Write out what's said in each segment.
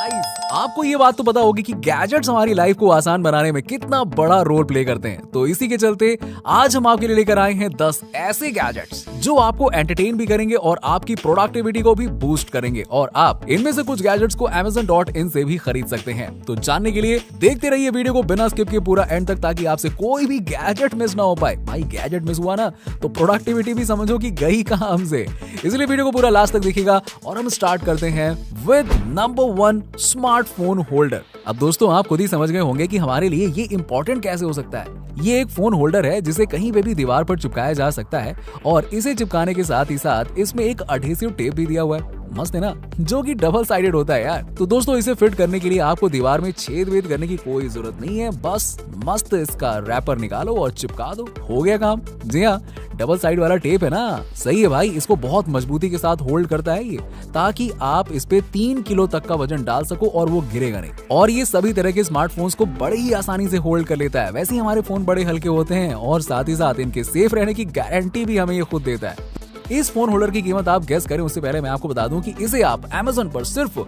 Guys, आपको ये बात तो पता होगी कि गैजेट्स हमारी लाइफ को आसान बनाने में कितना बड़ा रोल प्ले करते हैं। तो इसी के चलते आज हम आपके लिए लेकर आए हैं 10 ऐसे गैजेट्स जो आपको एंटरटेन भी करेंगे और आपकी प्रोडक्टिविटी को भी बूस्ट करेंगे। और आप इनमें से कुछ गैजेट्स को Amazon.in से भी खरीद सकते हैं। तो जानने के लिए देखते रहिए वीडियो को बिना स्किप किए पूरा एंड तक, ताकि आपसे कोई भी गैजेट मिस ना हो पाए। भाई गैजेट मिस हुआ ना तो प्रोडक्टिविटी भी समझो कि गई कहां हमसे। इसलिए वीडियो को पूरा लास्ट तक देखिएगा और हम स्टार्ट करते हैं विद नंबर 1, स्मार्टफोन होल्डर। अब दोस्तों आप खुद ही समझ गए होंगे कि हमारे लिए ये इंपॉर्टेंट कैसे हो सकता है। ये एक फोन होल्डर है जिसे कहीं पे भी दीवार पर चिपकाया जा सकता है और इसे चिपकाने के साथ ही साथ इसमें एक एडहेसिव टेप भी दिया हुआ है। मस्त है ना, जो कि डबल साइडेड होता है यार। तो दोस्तों इसे फिट करने के लिए आपको दीवार में छेद वेद करने की कोई जरूरत नहीं है, बस मस्त इसका रैपर निकालो और चिपका दो, हो गया काम। जी हाँ, डबल साइड वाला टेप है ना, सही है भाई। इसको बहुत मजबूती के साथ होल्ड करता है ये, ताकि आप इस पे 3 किलो तक का वजन डाल सको और वो गिरेगा नहीं। और ये सभी तरह के स्मार्टफोन्स को बड़ी ही आसानी से होल्ड कर लेता है। वैसे ही हमारे फोन बड़े हल्के होते हैं और साथ ही साथ इनके सेफ रहने की गारंटी भी हमें ये खुद देता है। इस फोन होल्डर की कीमत आप गेस करें उससे पहले मैं आपको बता दूं कि इसे आप Amazon पर सिर्फ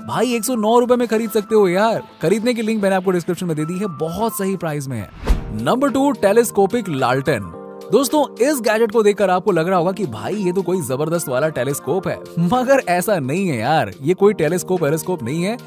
भाई 109 रुपए में खरीद सकते हो यार। खरीदने की लिंक मैंने आपको डिस्क्रिप्शन में दे दी है, बहुत सही प्राइस में है। नंबर 2, टेलीस्कोपिक लालटेन। दोस्तों इस गैजेट को देखकर आपको लग रहा होगा कि भाई ये तो कोई जबरदस्त वाला टेलीस्कोप है, मगर ऐसा नहीं है यार। ये कोई टेलीस्कोप नहीं है,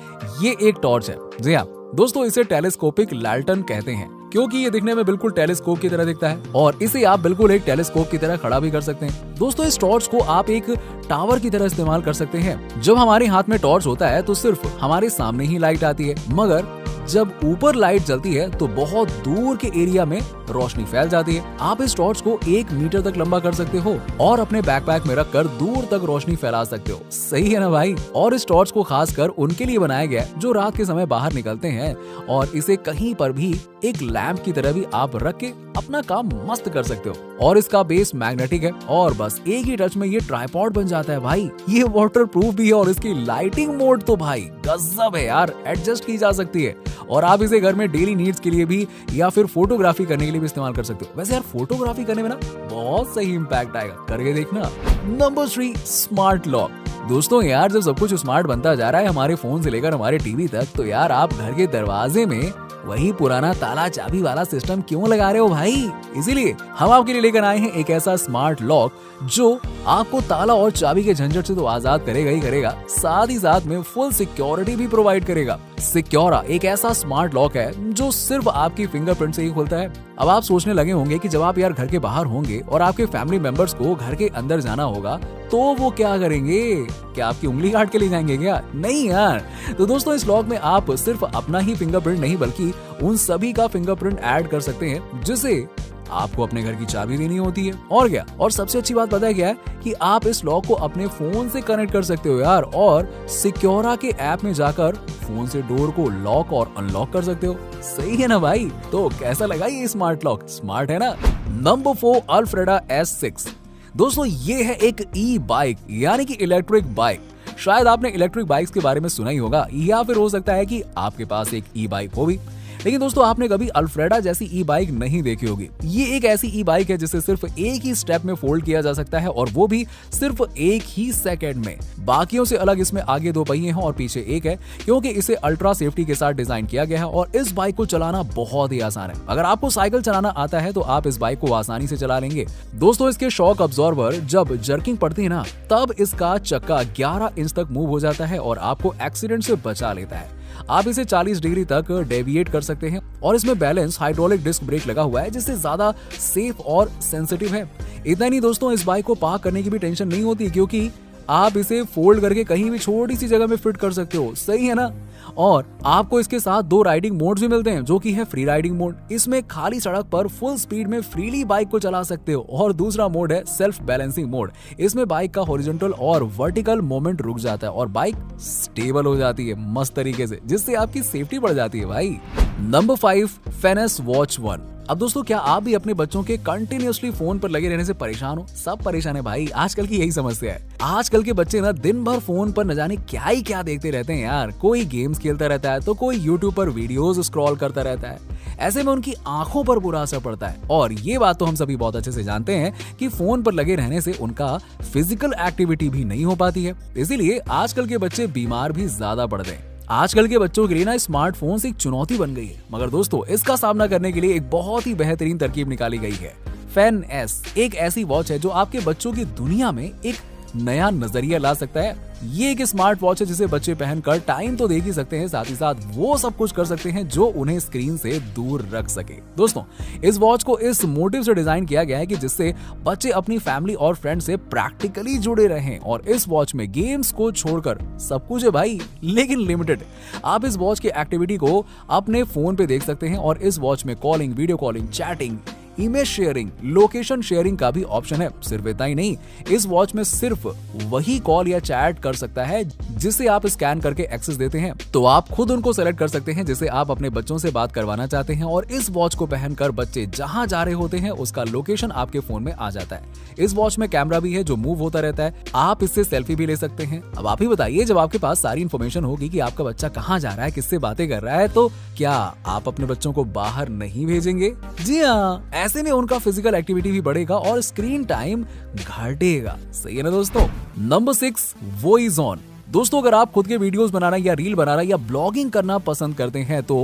ये एक टॉर्च है। जी हाँ दोस्तों, इसे टेलीस्कोपिक लालटेन कहते हैं क्योंकि ये दिखने में बिल्कुल टेलीस्कोप की तरह दिखता है और इसे आप बिल्कुल एक टेलीस्कोप की तरह खड़ा भी कर सकते हैं। दोस्तों इस टॉर्च को आप एक टावर की तरह इस्तेमाल कर सकते हैं। जब हमारे हाथ में टॉर्च होता है तो सिर्फ हमारे सामने ही लाइट आती है, मगर जब ऊपर लाइट जलती है तो बहुत दूर के एरिया में रोशनी फैल जाती है। आप इस टॉर्च को 1 मीटर तक लंबा कर सकते हो और अपने बैकपैक में रखकर दूर तक रोशनी फैला सकते हो। सही है ना भाई। और इस टॉर्च को खासकर उनके लिए बनाया गया है जो रात के समय बाहर निकलते हैं, और इसे कहीं पर भी एक लैंप की तरह भी आप रख के अपना काम मस्त कर सकते हो। और इसका बेस मैग्नेटिक है और बस एक ही टच में ये ट्राइपॉड बन जाता है भाई। ये वाटर प्रूफ भी है और इसकी लाइटिंग मोड तो भाई गजब है यार, एडजस्ट की जा सकती है। और आप इसे घर में डेली नीड्स के लिए भी या फिर फोटोग्राफी करने के लिए भी इस्तेमाल कर सकते हो। वैसे यार फोटोग्राफी करने में ना बहुत सही इंपैक्ट आएगा, करके देखना। Number 3, smart lock. दोस्तों यार जब सब कुछ स्मार्ट बनता जा रहा है, हमारे फोन से लेकर हमारे टीवी तक, तो यार आप घर के दरवाजे में वही पुराना ताला चाबी वाला सिस्टम क्यों लगा रहे हो भाई। इसीलिए हम आपके लिए लेकर आए हैं एक ऐसा स्मार्ट लॉक जो आपको ताला और चाबी के झंझट से तो आजाद करेगा ही करेगा, साथ ही साथ में फुल सिक्योरिटी भी प्रोवाइड करेगा। सिक्योरा एक ऐसा स्मार्ट लॉक है जो सिर्फ आपकी फिंगरप्रिंट से ही खुलता है। अब आप सोचने लगे होंगे कि जब आप यार घर के बाहर होंगे और आपके फैमिली मेंबर्स को घर के अंदर जाना होगा तो वो क्या करेंगे, क्या आपकी उंगली काट के ले जाएंगे क्या? नहीं यार। तो दोस्तों इस लॉक में आप सिर्फ अपना ही फिंगरप्रिंट नहीं बल्कि उन सभी का फिंगरप्रिंट ऐड कर सकते हैं जिसे आपको अपने घर की चाबी देनी होती है। और क्या, और सबसे अच्छी बात पता है क्या है कि आप इस लॉक को अपने फोन से कनेक्ट कर सकते हो यार, और सिक्योरा के ऐप में जाकर फोन से डोर को लॉक और अनलॉक कर सकते हो। सही है ना भाई। तो कैसा लगा ये स्मार्ट लॉक? स्मार्ट है ना। Number 4, Alfreda S6। दोस्तों ये है एक ई बाइक यानी कि इलेक्ट्रिक बाइक। शायद आपने इलेक्ट्रिक बाइक्स के बारे में सुना ही होगा, या फिर हो सकता है कि आपके पास एक ई बाइक हो भी, लेकिन दोस्तों आपने कभी अल्फ्रेडा जैसी ई बाइक नहीं देखी होगी। ये एक ऐसी ई बाइक है जिसे सिर्फ एक ही स्टेप में फोल्ड किया जा सकता है और वो भी सिर्फ एक ही सेकंड में। बाकियों से अलग इसमें आगे 2 पहिए हैं और पीछे एक है, क्योंकि इसे अल्ट्रा सेफ्टी के साथ डिजाइन किया गया है और इस बाइक को चलाना बहुत ही आसान है। अगर आपको साइकिल चलाना आता है तो आप इस बाइक को आसानी से चला लेंगे। दोस्तों इसके शॉक अब्जॉर्बर जब जर्किंग पड़ती है ना, तब इसका चक्का 11 इंच तक मूव हो जाता है और आपको एक्सीडेंट से बचा लेता है। आप इसे 40 डिग्री तक डेविएट कर सकते हैं और इसमें बैलेंस हाइड्रोलिक डिस्क ब्रेक लगा हुआ है जिससे ज्यादा सेफ और सेंसिटिव है। इतना नहीं दोस्तों, इस बाइक को पार्क करने की भी टेंशन नहीं होती क्योंकि आप इसे फोल्ड करके कहीं भी छोटी सी जगह में फिट कर सकते हो। सही है ना। और आपको इसके साथ 2 राइडिंग मोड्स भी मिलते हैं जो कि है फ्री राइडिंग मोड। इसमें खाली सड़क पर फुल स्पीड में फ्रीली बाइक को चला सकते हो, और दूसरा मोड है सेल्फ बैलेंसिंग मोड। इसमें बाइक का हॉरिजॉन्टल और वर्टिकल मोमेंट रुक जाता है और बाइक स्टेबल हो जाती है मस्त तरीके से, जिससे आपकी सेफ्टी बढ़ जाती है भाई। नंबर 5, फेनेस वॉच 1। अब दोस्तों क्या आप भी अपने बच्चों के कंटिन्यूअसली फोन पर लगे रहने से परेशान हो? सब परेशान है भाई, आजकल की यही समस्या है। आजकल के बच्चे ना दिन भर फोन पर न जाने क्या ही क्या देखते रहते हैं यार। कोई गेम्स खेलता रहता है तो कोई यूट्यूब पर वीडियोस स्क्रॉल करता रहता है। ऐसे में उनकी आंखों पर बुरा असर पड़ता है और ये बात तो हम सभी बहुत अच्छे से जानते हैं कि फोन पर लगे रहने से उनका फिजिकल एक्टिविटी भी नहीं हो पाती है। इसीलिए आजकल के बच्चे बीमार भी ज्यादा पड़ते हैं। आजकल के बच्चों के लिए ना स्मार्टफोन एक चुनौती बन गई है, मगर दोस्तों इसका सामना करने के लिए एक बहुत ही बेहतरीन तरकीब निकाली गई है। फेन एस एक ऐसी वॉच है जो आपके बच्चों की दुनिया में एक नया नजरिया ला सकता है। ये एक स्मार्ट वॉच है जिसे बच्चे पहनकर टाइम तो देख ही सकते हैं, साथ ही साथ वो सब कुछ कर सकते हैं जो उन्हें स्क्रीन से दूर रख सके। दोस्तों इस वॉच को इस मोटिव से डिजाइन किया गया है कि जिससे बच्चे अपनी फैमिली और फ्रेंड से प्रैक्टिकली जुड़े रहें, और इस वॉच में गेम्स को छोड़कर सब कुछ है भाई, लेकिन लिमिटेड। आप इस वॉच की एक्टिविटी को अपने फोन पे देख सकते हैं और इस वॉच में calling, video calling, chatting, image sharing, location sharing का भी ऑप्शन है। सिर्फ इतना ही नहीं, इस वॉच में सिर्फ वही कॉल या चैट कर सकता है जिसे आप स्कैन करके एक्सेस देते हैं। तो आप खुद उनको सेलेक्ट कर सकते हैं जिसे आप अपने बच्चों से बात करवाना चाहते हैं, और इस वॉच को पहनकर बच्चे जहां जा रहे होते हैं उसका लोकेशन आपके फोन में आ जाता है। इस वॉच में कैमरा भी है जो मूव होता रहता है, आप इससे सेल्फी भी ले सकते हैं। अब आप ही बताइए, जब आपके पास सारी इन्फॉर्मेशन होगी कि आपका बच्चा कहाँ जा रहा है, किससे बातें कर रहा है, तो क्या आप अपने बच्चों को बाहर नहीं भेजेंगे? जी हाँ, ऐसे में उनका फिजिकल एक्टिविटी भी बढ़ेगा और स्क्रीन टाइम घटेगा। सही है ना दोस्तों। Number 6, voice on. दोस्तों अगर आप खुद के वीडियोस बनाना या रील बनाना या ब्लॉगिंग करना पसंद करते हैं तो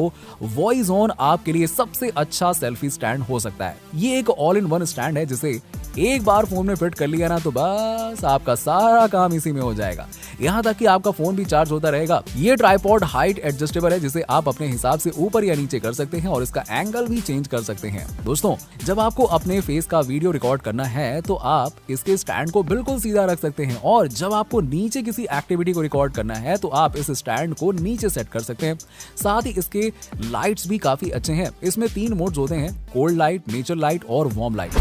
वॉइस ऑन आपके लिए सबसे अच्छा सेल्फी स्टैंड हो सकता है। ये एक ऑल इन वन स्टैंड है जिसे एक बार फोन में फिट कर लिया ना तो बस आपका सारा काम इसी में हो जाएगा, यहाँ तक कि आपका फोन भी चार्ज होता रहेगा। ये ट्राइपॉड हाइट एडजस्टेबल है जिसे आप अपने हिसाब से ऊपर या नीचे कर सकते हैं और इसका एंगल भी चेंज कर सकते हैं। दोस्तों जब आपको अपने फेस का वीडियो रिकॉर्ड करना है तो आप इसके स्टैंड को बिल्कुल सीधा रख सकते हैं, और जब आपको नीचे किसी एक्टिविटी को रिकॉर्ड करना है तो आप इस स्टैंड को नीचे सेट कर सकते हैं। साथ ही इसके लाइट्स भी काफी अच्छे हैं। इसमें 3 मोड्स होते हैं, कोल्ड लाइट, नेचर लाइट और warm light.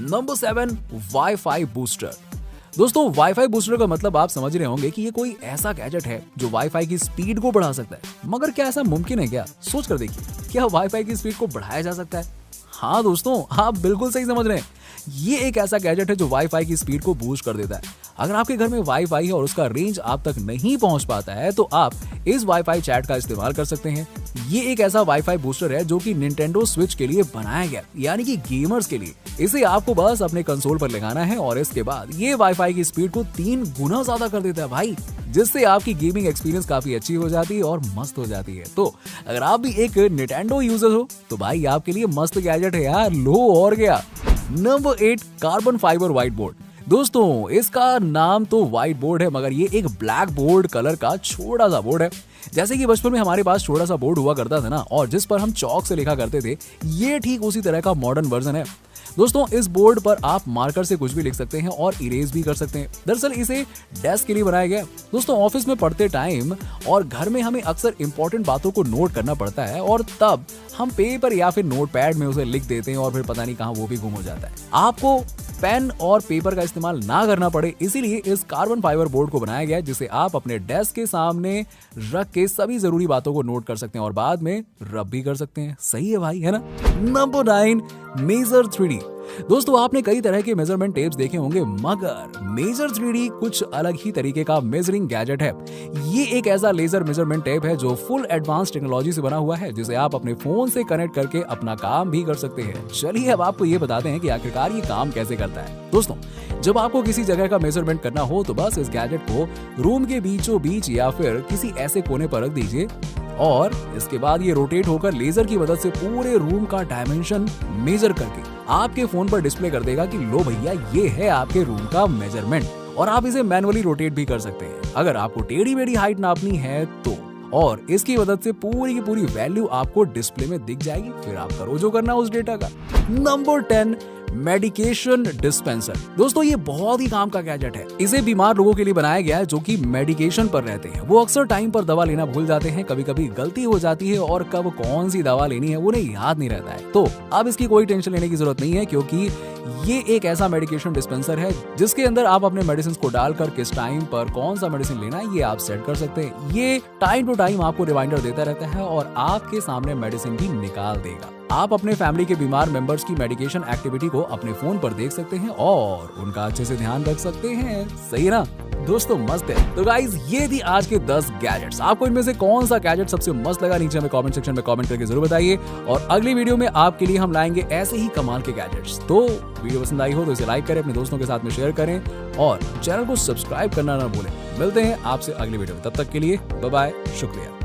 Number 7, wifi booster. दोस्तों वाईफाई बूस्टर का मतलब आप समझ रहे होंगे कि ये कोई ऐसा गैजेट है जो वाईफाई की स्पीड को बढ़ा सकता है, मगर क्या ऐसा मुमकिन है क्या? सोच कर देखिए, क्या वाईफाई की स्पीड को बढ़ाया जा सकता है? हाँ दोस्तों, आप बिल्कुल सही समझ रहे हैं। ये एक ऐसा गैजेट है जो वाईफाई की स्पीड को बूस्ट कर देता है। अगर आपके घर में वाईफाई है और उसका रेंज आप तक नहीं पहुंच पाता है तो आप इस वाईफाई चैट का इस्तेमाल कर सकते हैं। ये एक ऐसा वाईफाई बूस्टर है जो कि निंटेंडो स्विच के लिए बनाया गया, यानी कि गेमर्स के लिए। इसे आपको बस अपने कंसोल पर लगाना है और इसके बाद ये वाईफाई की स्पीड को 3 गुना ज्यादा कर देता है भाई, जिससे आपकी गेमिंग एक्सपीरियंस काफी अच्छी हो जाती है और मस्त हो जाती है। तो अगर आप भी एक निंटेंडो यूजर हो तो भाई आपके लिए मस्त गैजेट है यार, लो और क्या। Number 8, carbon fibre white board. दोस्तों इसका नाम तो व्हाइट बोर्ड है, मगर ये एक ब्लैक बोर्ड कलर का छोटा सा बोर्ड है। जैसे कि बचपन में हमारे पास छोटा सा बोर्ड हुआ करता था ना, और जिस पर हम चौक से लिखा करते थे, ये ठीक उसी तरह का मॉडर्न वर्जन है। दोस्तों इस बोर्ड पर आप मार्कर से कुछ भी लिख सकते हैं और इरेज भी कर सकते हैं। दरअसल इसे डेस्क के लिए बनाया गया है। दोस्तों ऑफिस में पढ़ते टाइम और घर में हमें अक्सर इंपॉर्टेंट बातों को नोट करना पड़ता है, और तब हम पेपर या फिर नोटपैड में उसे लिख देते हैं और फिर पता नहीं कहाँ वो भी गुम हो जाता है। आपको पेन और पेपर का इस्तेमाल ना करना पड़े, इसीलिए इस कार्बन फाइबर बोर्ड को बनाया गया है जिसे आप अपने डेस्क के सामने रख के सभी जरूरी बातों को नोट कर सकते हैं और बाद में रब भी कर सकते हैं। सही है भाई, है ना। Number 9, major 3D। दोस्तों आपने कई तरह के मेजरमेंट टेप्स देखे होंगे, मगर मेजर 3D कुछ अलग ही तरीके का मेजरिंग गैजेट है। ये एक ऐसा लेजर मेजरमेंट टेप है जो फुल एडवांस टेक्नोलॉजी से बना हुआ है, जिसे आप अपने फोन से कनेक्ट करके अपना काम भी कर सकते हैं। चलिए अब आपको ये बताते हैं कि आखिरकार ये काम कैसे करता है। दोस्तों जब आपको किसी जगह का मेजरमेंट करना हो तो बस इस गैजेट को रूम के बीचों बीच या फिर किसी ऐसे कोने पर रख दीजिए, और इसके बाद ये रोटेट होकर लेजर की मदद से पूरे रूम का डायमेंशन मेजर करके आपके फोन पर डिस्प्ले कर देगा कि लो भैया ये है आपके रूम का मेजरमेंट। और आप इसे मैनुअली रोटेट भी कर सकते हैं अगर आपको टेढ़ी मेढ़ी हाइट नापनी है तो, और इसकी मदद से पूरी की पूरी वैल्यू आपको डिस्प्ले में दिख जाएगी। फिर आप करो जो करना उस डेटा का। Number 10, medication dispenser. दोस्तों ये बहुत ही काम का गैजेट है। इसे बीमार लोगों के लिए बनाया गया है जो कि मेडिकेशन पर रहते हैं। वो अक्सर टाइम पर दवा लेना भूल जाते हैं, कभी कभी गलती हो जाती है और कब कौन सी दवा लेनी है उन्हें याद नहीं रहता है। तो अब इसकी कोई टेंशन लेने की जरूरत नहीं है, क्योंकि ये एक ऐसा मेडिकेशन डिस्पेंसर है जिसके अंदर आप अपने मेडिसिन को डालकर किस टाइम पर कौन सा मेडिसिन लेना है ये आप सेट कर सकते हैं। ये टाइम टू टाइम आपको रिमाइंडर देता रहता है और आपके सामने मेडिसिन भी निकाल देगा। आप अपने फैमिली के बीमार मेंबर्स की मेडिकेशन एक्टिविटी को अपने फोन पर देख सकते हैं और उनका अच्छे से ध्यान रख सकते हैं। सही ना दोस्तों, मस्त है। तो गाइज ये थी आज के 10 गैजेट्स। आपको इनमें से कौन सा गैजेट सबसे मस्त लगा नीचे हमें कमेंट सेक्शन में कमेंट करके जरूर बताइए, और अगली वीडियो में आपके लिए हम लाएंगे ऐसे ही कमाल के गैजेट्स। तो वीडियो पसंद आई हो तो इसे लाइक करें, अपने दोस्तों के साथ में शेयर करें और चैनल को सब्सक्राइब करना ना भूलें। मिलते हैं आपसे अगली वीडियो में, तब तक के लिए बाय बाय, शुक्रिया।